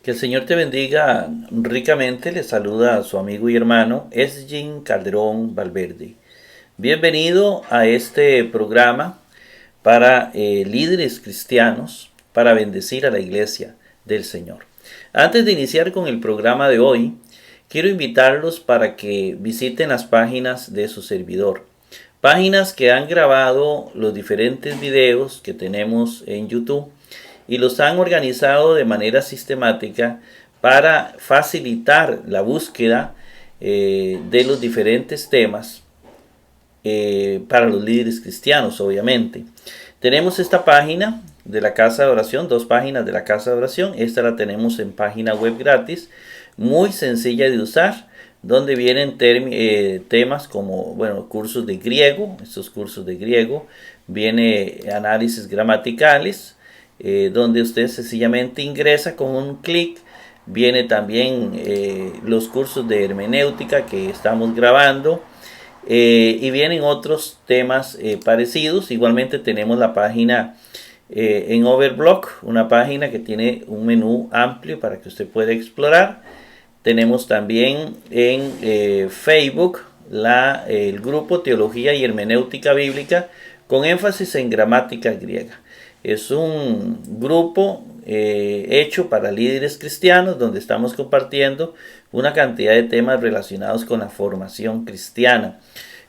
Que el Señor te bendiga ricamente. Le saluda a su amigo y hermano Esgin Calderón Valverde. Bienvenido a este programa para líderes cristianos para bendecir a la iglesia del Señor. Antes de iniciar con el programa de hoy, quiero invitarlos para que visiten las páginas de su servidor. Páginas que han grabado los diferentes videos que tenemos en YouTube y los han organizado de manera sistemática para facilitar la búsqueda de los diferentes temas para los líderes cristianos, obviamente. Tenemos esta página de la Casa de Oración, dos páginas de la Casa de Oración. Esta la tenemos en página web gratis, muy sencilla de usar, donde vienen temas como, bueno, cursos de griego. Estos cursos de griego, viene análisis gramaticales, donde usted sencillamente ingresa con un clic. Viene también los cursos de hermenéutica que estamos grabando, y vienen otros temas parecidos. Igualmente tenemos la página en Overblock, una página que tiene un menú amplio para que usted pueda explorar. Tenemos también en Facebook el grupo Teología y Hermenéutica Bíblica con énfasis en gramática griega. Es un grupo hecho para líderes cristianos donde estamos compartiendo una cantidad de temas relacionados con la formación cristiana,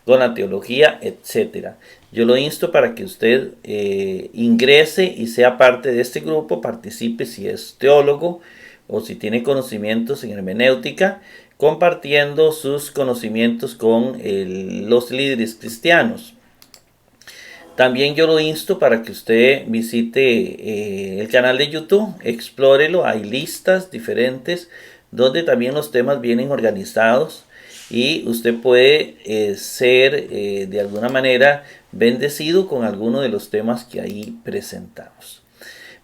con la teología, etcétera. Yo lo insto para que usted ingrese y sea parte de este grupo, participe si es teólogo o si tiene conocimientos en hermenéutica, compartiendo sus conocimientos con los líderes cristianos. También yo lo insto para que usted visite el canal de YouTube, explórelo, hay listas diferentes donde también los temas vienen organizados y usted puede ser de alguna manera bendecido con alguno de los temas que ahí presentamos.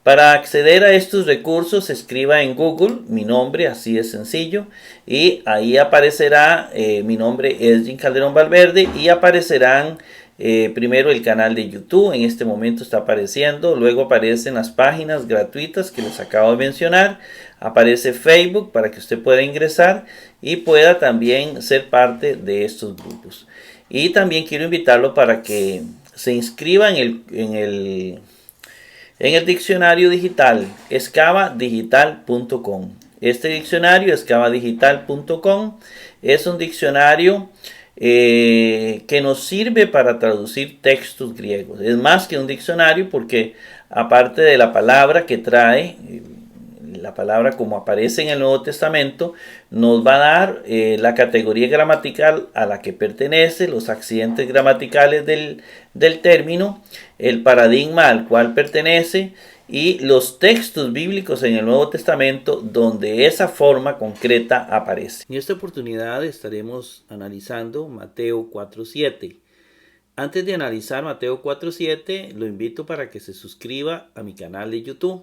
Para acceder a estos recursos, escriba en Google mi nombre, así de sencillo, y ahí aparecerá mi nombre, Esgin Calderón Valverde, y aparecerán primero el canal de YouTube. En este momento está apareciendo, luego aparecen las páginas gratuitas que les acabo de mencionar, aparece Facebook para que usted pueda ingresar y pueda también ser parte de estos grupos. Y también quiero invitarlo para que se inscriba en el diccionario digital escavadigital.com. Este diccionario escavadigital.com es un diccionario que nos sirve para traducir textos griegos. Es más que un diccionario porque aparte de la palabra que trae, la palabra como aparece en el Nuevo Testamento, nos va a dar la categoría gramatical a la que pertenece, los accidentes gramaticales del término, el paradigma al cual pertenece y los textos bíblicos en el Nuevo Testamento donde esa forma concreta aparece. En esta oportunidad estaremos analizando Mateo 4:7. Antes de analizar Mateo 4:7, lo invito para que se suscriba a mi canal de YouTube.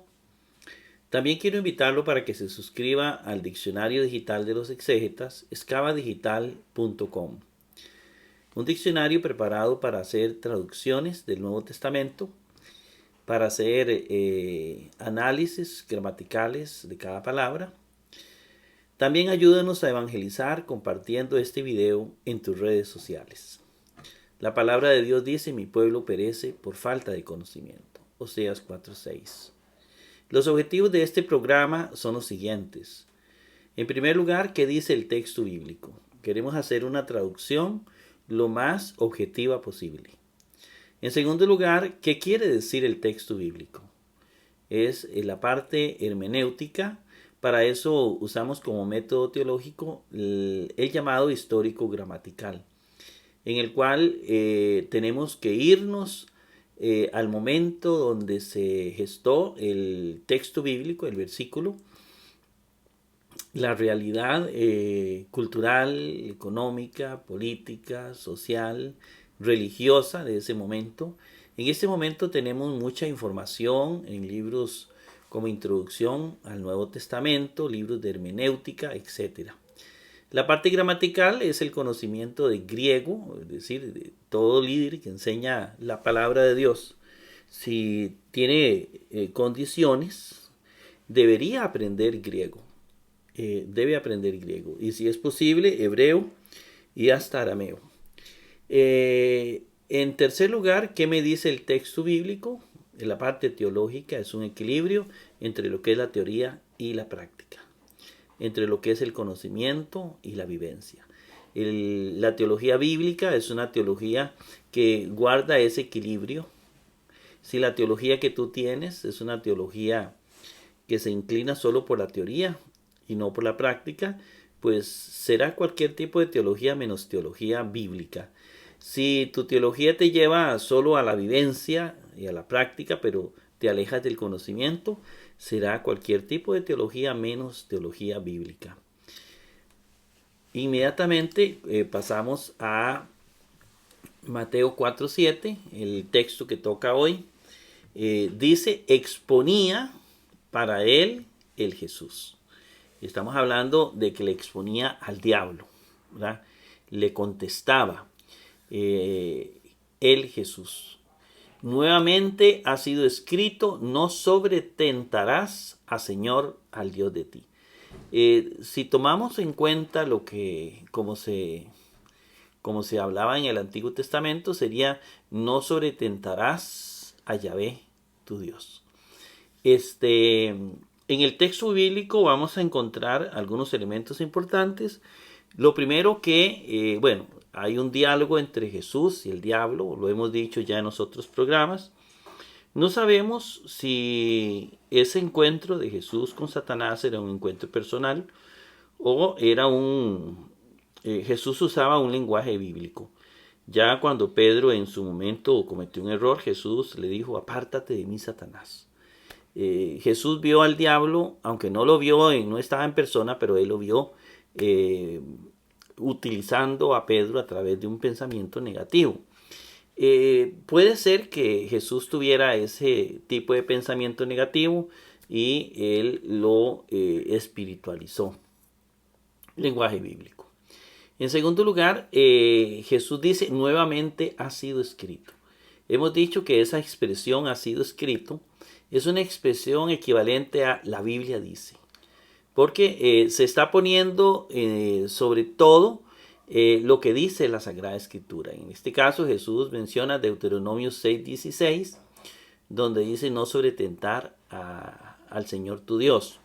También quiero invitarlo para que se suscriba al diccionario digital de los exégetas, escavadigital.com. Un diccionario preparado para hacer traducciones del Nuevo Testamento, para hacer análisis gramaticales de cada palabra. También ayúdanos a evangelizar compartiendo este video en tus redes sociales. La palabra de Dios dice: mi pueblo perece por falta de conocimiento. Oseas 4:6. Los objetivos de este programa son los siguientes. En primer lugar, ¿qué dice el texto bíblico? Queremos hacer una traducción lo más objetiva posible. En segundo lugar, ¿qué quiere decir el texto bíblico? Es la parte hermenéutica. Para eso usamos como método teológico el llamado histórico gramatical, en el cual tenemos que irnos al momento donde se gestó el texto bíblico, el versículo, la realidad cultural, económica, política, social, religiosa de ese momento. En este momento tenemos mucha información en libros como Introducción al Nuevo Testamento, libros de hermenéutica, etc. La parte gramatical es el conocimiento de griego, es decir, de todo líder que enseña la palabra de Dios. Si tiene condiciones, debería aprender griego. Debe aprender griego. Y si es posible, hebreo y hasta arameo. En tercer lugar, ¿qué me dice el texto bíblico? En la parte teológica es un equilibrio entre lo que es la teoría y la práctica, entre lo que es el conocimiento y la vivencia. La teología bíblica es una teología que guarda ese equilibrio. Si la teología que tú tienes es una teología que se inclina solo por la teoría y no por la práctica, pues será cualquier tipo de teología menos teología bíblica. Si tu teología te lleva solo a la vivencia y a la práctica, pero te alejas del conocimiento, será cualquier tipo de teología menos teología bíblica. Inmediatamente pasamos a Mateo 4:7, el texto que toca hoy. Dice, exponía para él el Jesús. Estamos hablando de que le exponía al diablo, ¿verdad? Le contestaba el Jesús. Nuevamente ha sido escrito, no sobretentarás a Señor, al Dios de ti. Si tomamos en cuenta lo que, como se hablaba en el Antiguo Testamento, sería, no sobretentarás a Yahvé, tu Dios. En el texto bíblico vamos a encontrar algunos elementos importantes. Lo primero que, hay un diálogo entre Jesús y el diablo, lo hemos dicho ya en los otros programas. No sabemos si ese encuentro de Jesús con Satanás era un encuentro personal o era Jesús usaba un lenguaje bíblico. Ya cuando Pedro en su momento cometió un error, Jesús le dijo, apártate de mí, Satanás. Jesús vio al diablo, aunque no lo vio, no estaba en persona, pero él lo vio utilizando a Pedro a través de un pensamiento negativo. Puede ser que Jesús tuviera ese tipo de pensamiento negativo y él lo espiritualizó. Lenguaje bíblico. En segundo lugar, Jesús dice, nuevamente ha sido escrito. Hemos dicho que esa expresión ha sido escrito es una expresión equivalente a la Biblia dice. Porque se está poniendo sobre todo lo que dice la Sagrada Escritura. En este caso Jesús menciona Deuteronomio 6:16, donde dice no sobretentar al Señor tu Dios.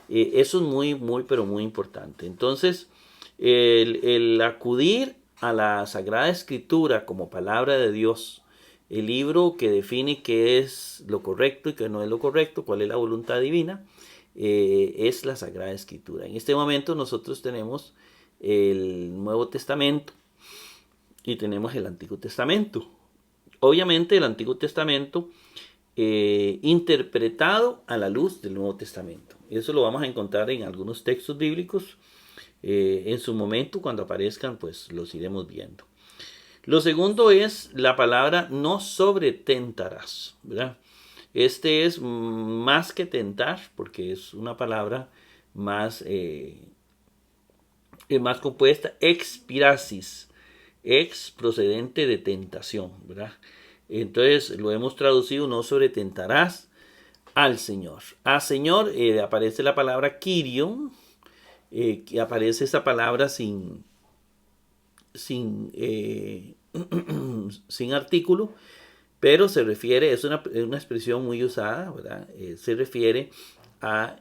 Eso es muy, muy, pero muy importante. Entonces, el acudir a la Sagrada Escritura como palabra de Dios, el libro que define qué es lo correcto y qué no es lo correcto, cuál es la voluntad divina, es la Sagrada Escritura. En este momento nosotros tenemos el Nuevo Testamento y tenemos el Antiguo Testamento. Obviamente el Antiguo Testamento interpretado a la luz del Nuevo Testamento. Eso lo vamos a encontrar en algunos textos bíblicos. En su momento, cuando aparezcan, pues los iremos viendo. Lo segundo es la palabra no sobretentarás, ¿verdad? Este es más que tentar, porque es una palabra más compuesta, expirasis, ex procedente de tentación, ¿verdad? Entonces lo hemos traducido, no sobretentarás al Señor. A Señor aparece la palabra Kyrion, que aparece esa palabra sin artículo, pero se refiere, es una expresión muy usada, ¿verdad? Se refiere a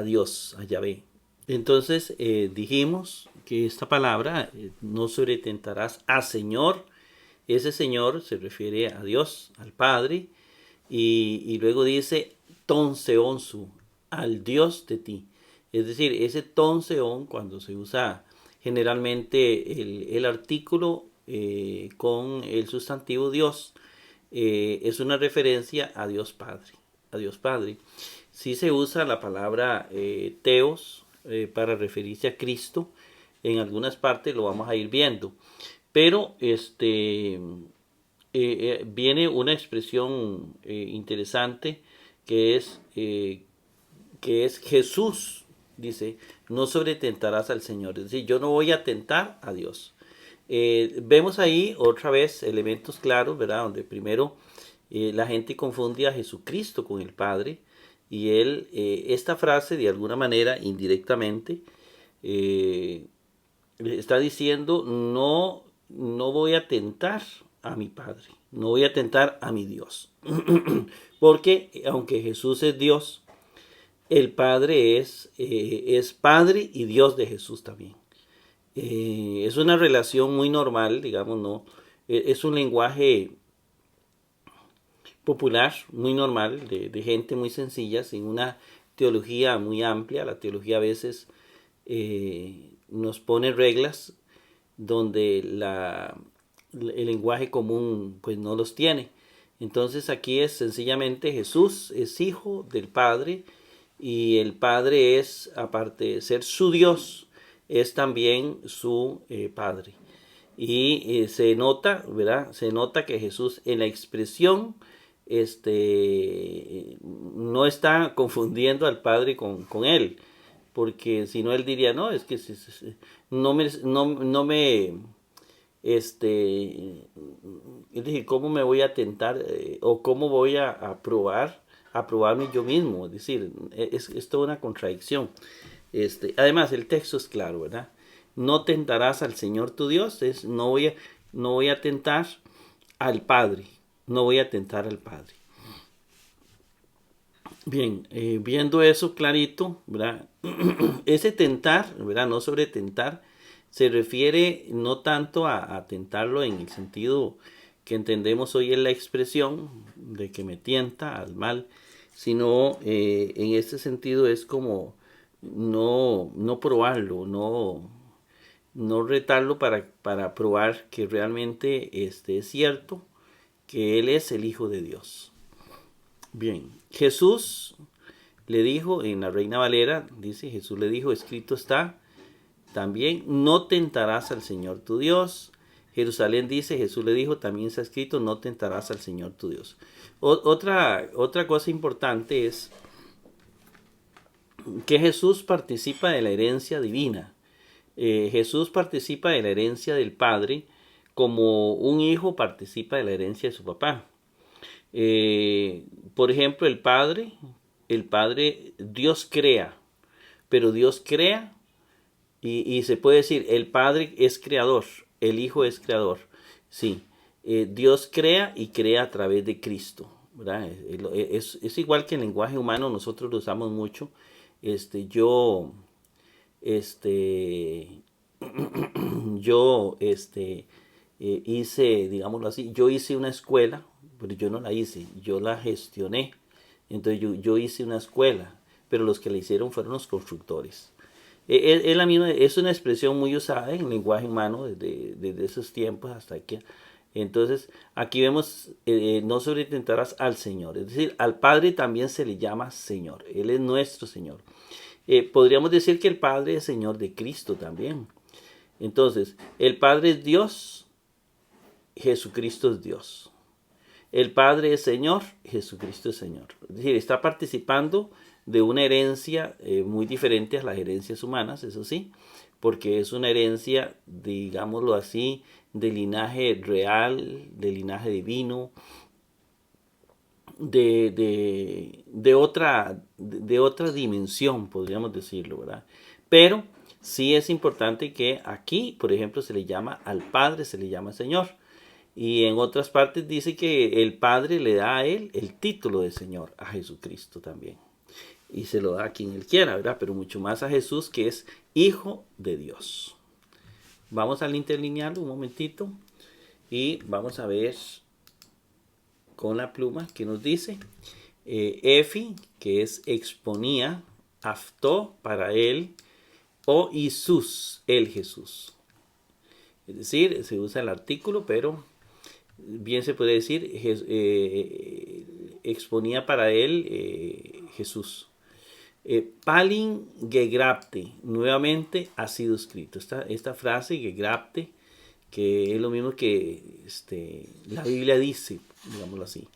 Dios, a Yahvé. Entonces dijimos que esta palabra, no sobretentarás a Señor, ese Señor se refiere a Dios, al Padre, y luego dice ton seonsu, al Dios de ti. Es decir, ese ton seon, cuando se usa generalmente el artículo con el sustantivo Dios, es una referencia a Dios Padre. A Dios Padre. Sí se usa la palabra Teos para referirse a Cristo. En algunas partes lo vamos a ir viendo. Pero viene una expresión interesante que es Jesús. Dice, no sobretentarás al Señor. Es decir, yo no voy a tentar a Dios. Vemos ahí otra vez elementos claros, ¿verdad? Donde primero la gente confunde a Jesucristo con el Padre. Y él, esta frase de alguna manera, indirectamente, está diciendo, no voy a tentar a mi Padre, no voy a tentar a mi Dios. Porque aunque Jesús es Dios, el Padre es Padre y Dios de Jesús también. Es una relación muy normal, digamos, ¿no? Es un lenguaje popular, muy normal, de gente muy sencilla, sin una teología muy amplia. La teología a veces nos pone reglas donde el lenguaje común pues no los tiene. Entonces aquí es sencillamente Jesús es hijo del Padre y el Padre es, aparte de ser su Dios, es también su Padre. Y se nota, ¿verdad? Se nota que Jesús en la expresión no está confundiendo al Padre con él, porque si no él diría, no, es que no me es decir, ¿cómo me voy a tentar o cómo voy a probarme yo mismo? Es decir, es toda una contradicción. Además, el texto es claro, ¿verdad? No tentarás al Señor tu Dios, no voy a tentar al Padre, no voy a tentar al Padre. Bien, viendo eso clarito, ¿verdad? Ese tentar, ¿verdad? No sobre tentar, se refiere no tanto a tentarlo en el sentido que entendemos hoy en la expresión de que me tienta al mal, sino en este sentido es como no probarlo, no retarlo para probar que realmente es cierto que Él es el Hijo de Dios. Bien, Jesús le dijo en la Reina Valera, dice, Jesús le dijo, escrito está, también no tentarás al Señor tu Dios. Jerusalén dice, Jesús le dijo, también está escrito, no tentarás al Señor tu Dios. Otra cosa importante es que Jesús participa de la herencia divina. Jesús participa de la herencia del Padre como un hijo participa de la herencia de su papá. Por ejemplo, el Padre, Dios crea, pero Dios crea y se puede decir, el Padre es creador, el Hijo es creador. Sí, Dios crea y crea a través de Cristo, ¿verdad? Es igual que el lenguaje humano, nosotros lo usamos mucho. Yo, este, yo, hice, digámoslo así, yo hice una escuela, pero yo no la hice, yo la gestioné. Entonces yo hice una escuela, pero los que la hicieron fueron los constructores. Es la misma, es una expresión muy usada en el lenguaje humano desde esos tiempos hasta aquí. Entonces, aquí vemos, no sobretentarás al Señor, es decir, al Padre también se le llama Señor, Él es nuestro Señor. Podríamos decir que el Padre es Señor de Cristo también. Entonces, el Padre es Dios, Jesucristo es Dios. El Padre es Señor, Jesucristo es Señor. Es decir, está participando de una herencia muy diferente a las herencias humanas, eso sí, porque es una herencia, digámoslo así, de linaje real, de linaje divino, de otra dimensión, podríamos decirlo, ¿verdad? Pero sí es importante que aquí, por ejemplo, se le llama al Padre, se le llama Señor. Y en otras partes dice que el Padre le da a él el título de Señor, a Jesucristo también. Y se lo da a quien él quiera, ¿verdad? Pero mucho más a Jesús, que es Hijo de Dios. Vamos al interlineal un momentito y vamos a ver con la pluma que nos dice. Efi, que es exponía, aftó para él, o Isus, el Jesús. Es decir, se usa el artículo, pero bien se puede decir, exponía para él Jesús. Palin gegrapte, nuevamente ha sido escrito. Esta frase, gegrapte, que es lo mismo que la Biblia dice, digámoslo así.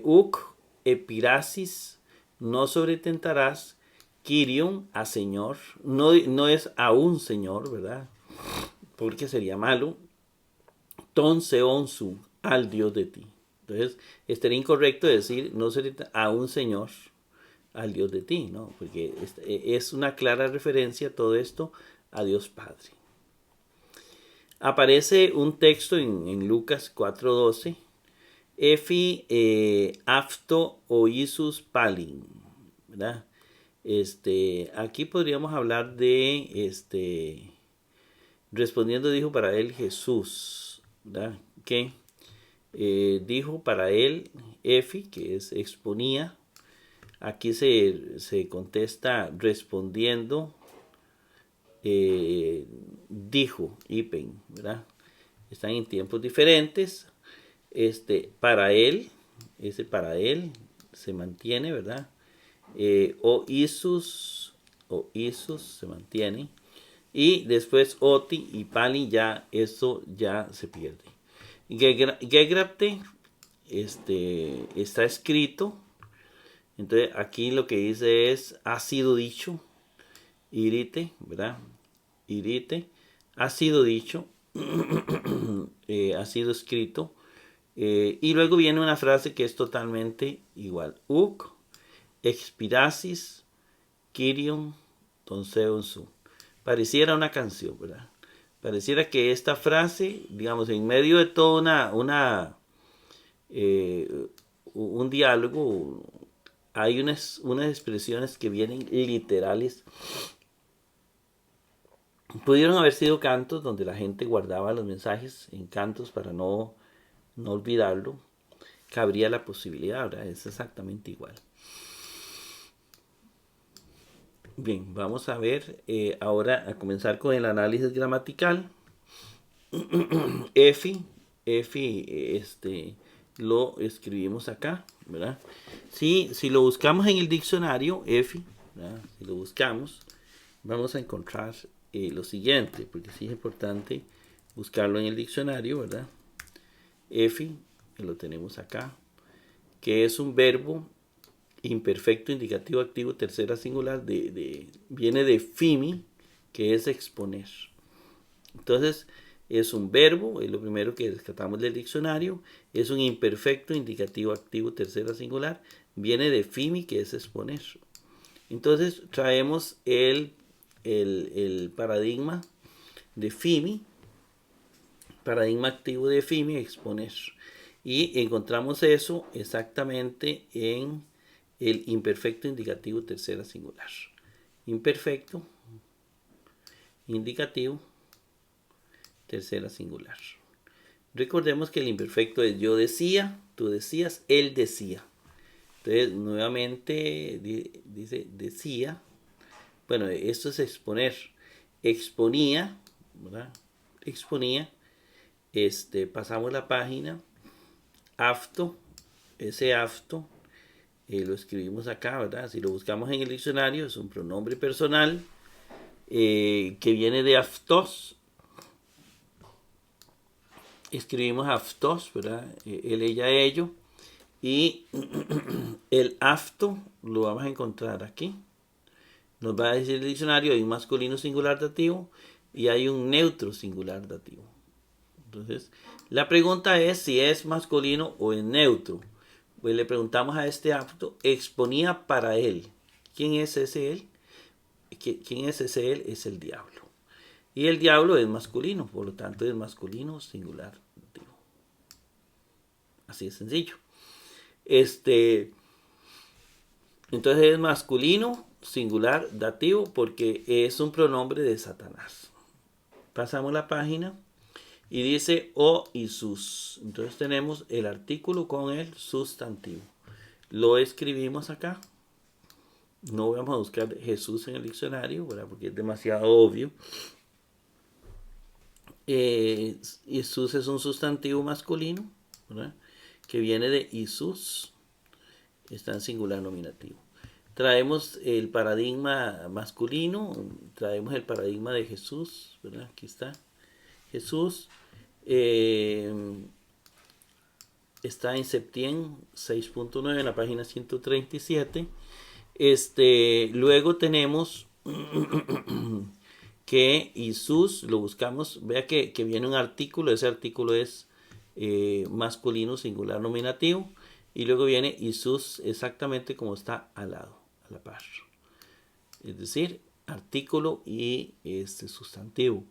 Uc epirasis, no sobretentarás, Kyrion, a Señor, no es a un Señor, ¿verdad? Porque sería malo. Ton seonsu, al Dios de ti. Entonces, estaría incorrecto decir no sobretentarás a un Señor, al Dios de ti, ¿no? Porque es una clara referencia todo esto a Dios Padre. Aparece un texto en Lucas 4:12. Efi afto oisus palin, ¿verdad? Aquí podríamos hablar de, respondiendo dijo para él Jesús, ¿verdad? Que dijo para él Efi, que es exponía. Aquí se contesta respondiendo, dijo Ipen, ¿verdad? Están en tiempos diferentes. Para él, ese para él se mantiene, ¿verdad? O Isus se mantiene. Y después Oti y Pali ya, eso ya se pierde. Gegrapte, está escrito. Entonces aquí lo que dice es, ha sido dicho, irite, ¿verdad? Irite, ha sido dicho, ha sido escrito. Y luego viene una frase que es totalmente igual. Uc, expirasis, Kyrion, Tonseon su. Pareciera una canción, ¿verdad? Pareciera que esta frase, digamos, en medio de toda un diálogo, hay unas expresiones que vienen literales. Pudieron haber sido cantos donde la gente guardaba los mensajes en cantos para no olvidarlo. Cabría la posibilidad, ¿verdad? Es exactamente igual. Bien, vamos a ver ahora a comenzar con el análisis gramatical. Efi, lo escribimos acá, ¿verdad? Si lo buscamos en el diccionario, Efi, ¿verdad? Si lo buscamos, vamos a encontrar lo siguiente, porque sí es importante buscarlo en el diccionario, ¿verdad? Efi, que lo tenemos acá, que es un verbo imperfecto, indicativo, activo, tercera singular, viene de fimi, que es exponer. Entonces, es un verbo, es lo primero que rescatamos del diccionario, es un imperfecto, indicativo, activo, tercera singular, viene de fimi, que es exponer. Entonces, traemos el paradigma de fimi, paradigma activo de fimi, exponer. Y encontramos eso exactamente en el imperfecto, indicativo, tercera singular. Imperfecto, indicativo, tercera singular. Recordemos que el imperfecto es yo decía, tú decías, él decía. Entonces, nuevamente dice decía. Bueno, esto es exponer. Exponía, ¿verdad? Exponía. Pasamos la página. Afto, ese afto, lo escribimos acá, ¿verdad? Si lo buscamos en el diccionario, es un pronombre personal que viene de aftos. Escribimos aftos, ¿verdad? Él, ella, ello. Y el afto lo vamos a encontrar aquí. Nos va a decir el diccionario, hay un masculino singular dativo y hay un neutro singular dativo. Entonces, la pregunta es si es masculino o es neutro. Pues le preguntamos a este afto, exponía para él. ¿Quién es ese él? ¿Quién es ese él? Es el diablo. Y el diablo es masculino, por lo tanto es masculino singular dativo. Así de sencillo. Entonces es masculino singular dativo porque es un pronombre de Satanás. Pasamos la página y dice o y sus. Entonces tenemos el artículo con el sustantivo. Lo escribimos acá. No vamos a buscar Jesús en el diccionario, ¿verdad? Porque es demasiado obvio. Jesús es un sustantivo masculino, ¿verdad? Que viene de Isus. Está en singular nominativo. Traemos el paradigma masculino, traemos el paradigma de Jesús, ¿verdad? Aquí está. Jesús está en Septién 6.9 en la página 137. Luego tenemos que Jesús, lo buscamos, vea que viene un artículo, ese artículo es masculino singular nominativo. Y luego viene Jesús exactamente como está al lado. a la par. Es decir, artículo y sustantivo.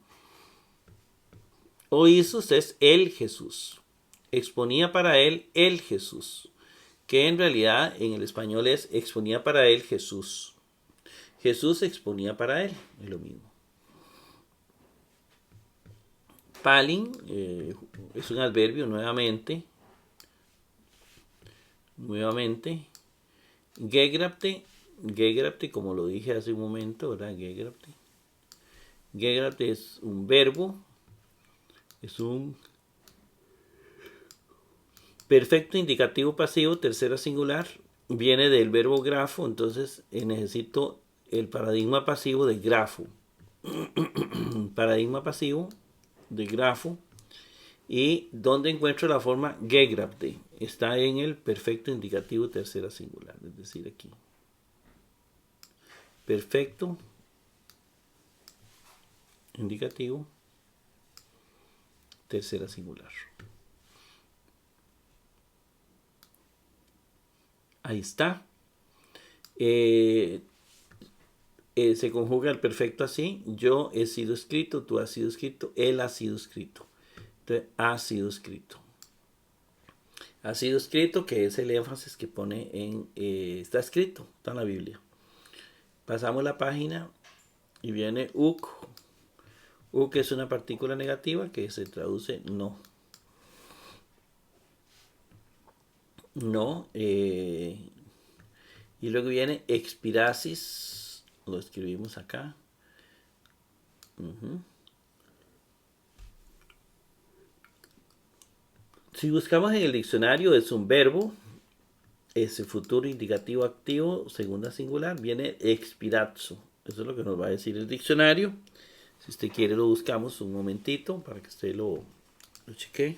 Oísus es el Jesús. Exponía para él el Jesús, que en realidad en el español es exponía para él Jesús. Jesús exponía para él, es lo mismo. Palin es un adverbio nuevamente. Gegrapte, como lo dije hace un momento, ¿verdad? Gegrapte es un verbo, es un perfecto indicativo pasivo, tercera singular, viene del verbo grafo, entonces necesito el paradigma pasivo de grafo. Paradigma pasivo de grafo. ¿Y dónde encuentro la forma gegrapte? Está en el perfecto indicativo tercera singular, es decir, aquí. Perfecto indicativo tercera singular. Ahí está. Se conjuga el perfecto así. Yo he sido escrito, tú has sido escrito, él ha sido escrito. Entonces, ha sido escrito. Ha sido escrito, que es el énfasis que pone en... está escrito, está en la Biblia. Pasamos la página y viene uk. Uk es una partícula negativa que se traduce no. No. Y luego viene expirasis. Lo escribimos acá. Si buscamos en el diccionario, es un verbo. Ese futuro indicativo activo, segunda singular, viene expirazzo. Eso es lo que nos va a decir el diccionario. Si usted quiere lo buscamos un momentito para que usted lo chequee.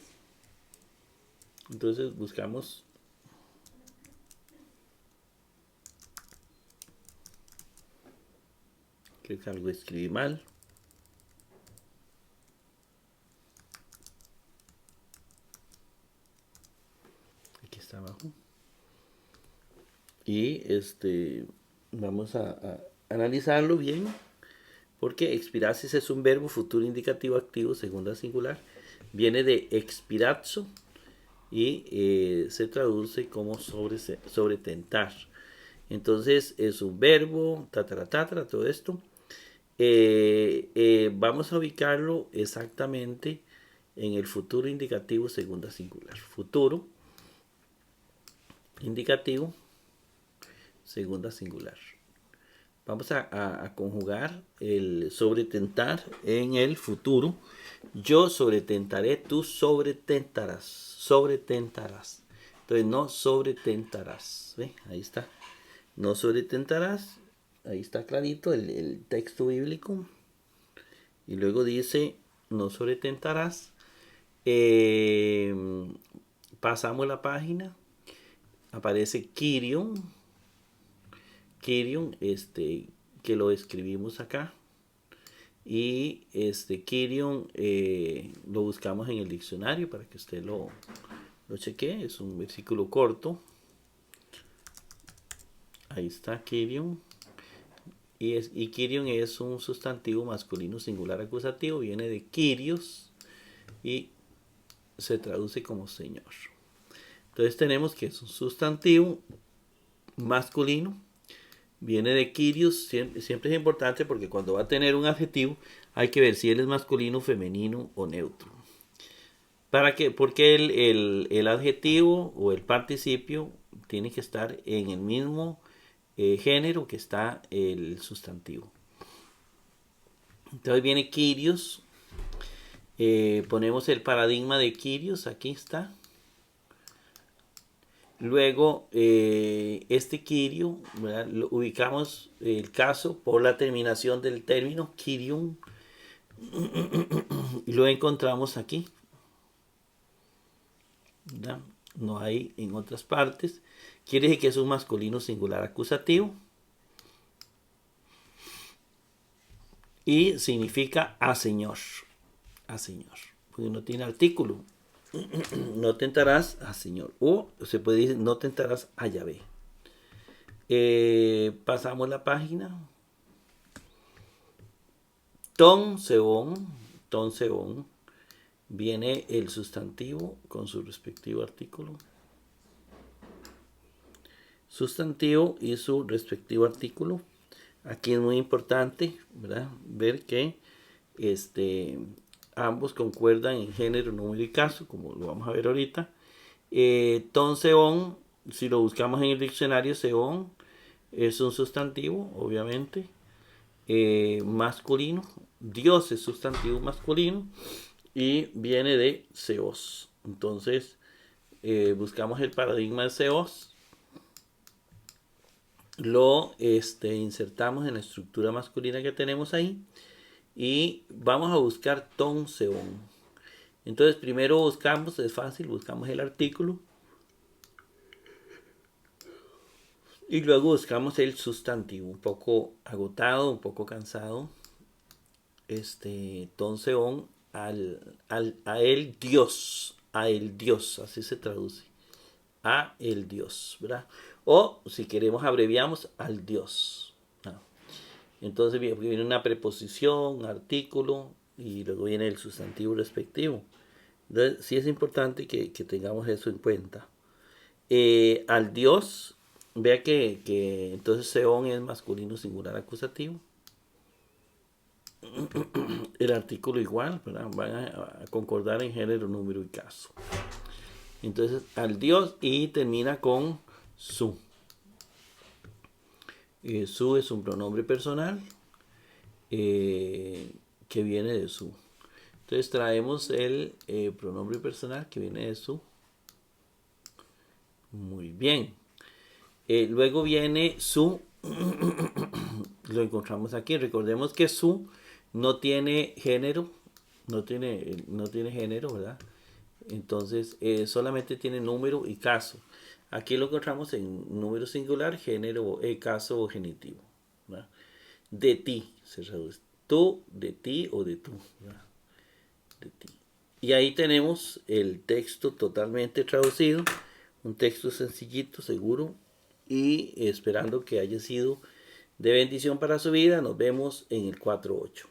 Entonces buscamos creo que algo escribí mal. Aquí está abajo. Y vamos a analizarlo bien, porque expirasis es un verbo futuro indicativo activo, segunda singular, viene de expirazzo y se traduce como sobretentar. Entonces es un verbo, todo esto. Vamos a ubicarlo exactamente en el futuro indicativo segunda singular. Futuro indicativo segunda singular. Vamos a conjugar el sobretentar en el futuro. Yo sobretentaré, tú sobretentarás. Sobretentarás. Entonces no sobretentarás. ¿Ve? Ahí está. No sobretentarás. Ahí está clarito el texto bíblico. Y luego dice, no sobretentarás. Pasamos la página. Aparece Kirion. Kirion, que lo escribimos acá. Y Kirion lo buscamos en el diccionario para que usted lo chequee. Es un versículo corto. Ahí está Kirion. Y Kirion es un sustantivo masculino singular acusativo. Viene de Kyrios y se traduce como Señor. Entonces tenemos que es un sustantivo masculino. Viene de Kyrios, siempre es importante porque cuando va a tener un adjetivo hay que ver si él es masculino, femenino o neutro. Porque el adjetivo o el participio tiene que estar en el mismo género que está el sustantivo. Entonces viene Kyrios, ponemos el paradigma de Kyrios, aquí está. Luego, Kyrio, ¿verdad? Lo ubicamos el caso por la terminación del término Kyrion y lo encontramos aquí, ¿verdad? No hay en otras partes. Quiere decir que es un masculino singular acusativo y significa a Señor, porque no tiene artículo. No tentarás a Señor. O se puede decir no tentarás a Yahvé. Pasamos la página. Ton seón, viene el sustantivo con su respectivo artículo. Sustantivo y su respectivo artículo. Aquí es muy importante, ¿verdad?, ver que ambos concuerdan en género, número y caso, como lo vamos a ver ahorita. Ton seón, si lo buscamos en el diccionario, seón es un sustantivo, obviamente, masculino. Dios es sustantivo masculino y viene de seos. Entonces, buscamos el paradigma de seos, lo insertamos en la estructura masculina que tenemos ahí y vamos a buscar ton seón. Entonces, primero buscamos, es fácil, buscamos el artículo y luego buscamos el sustantivo. Un poco agotado, un poco cansado. Ton seón, a el Dios, así se traduce, a el Dios, ¿verdad? O si queremos abreviamos al Dios. Entonces viene una preposición, artículo y luego viene el sustantivo respectivo. Entonces sí es importante que tengamos eso en cuenta. Al Dios, vea que entonces seón es masculino singular acusativo. El artículo igual, ¿verdad?, van a concordar en género, número y caso. Entonces al Dios y termina con su. Su es un pronombre personal que viene de su. Entonces traemos el pronombre personal que viene de su. Muy bien. Luego viene su. Lo encontramos aquí. Recordemos que su no tiene género. No tiene género, ¿verdad? Entonces solamente tiene número y caso. Aquí lo encontramos en número singular, género, caso o genitivo, ¿verdad? De ti se traduce. Tú, de ti o de tú, ¿verdad? De ti. Y ahí tenemos el texto totalmente traducido. Un texto sencillito, seguro. Y esperando que haya sido de bendición para su vida. Nos vemos en el 4.8.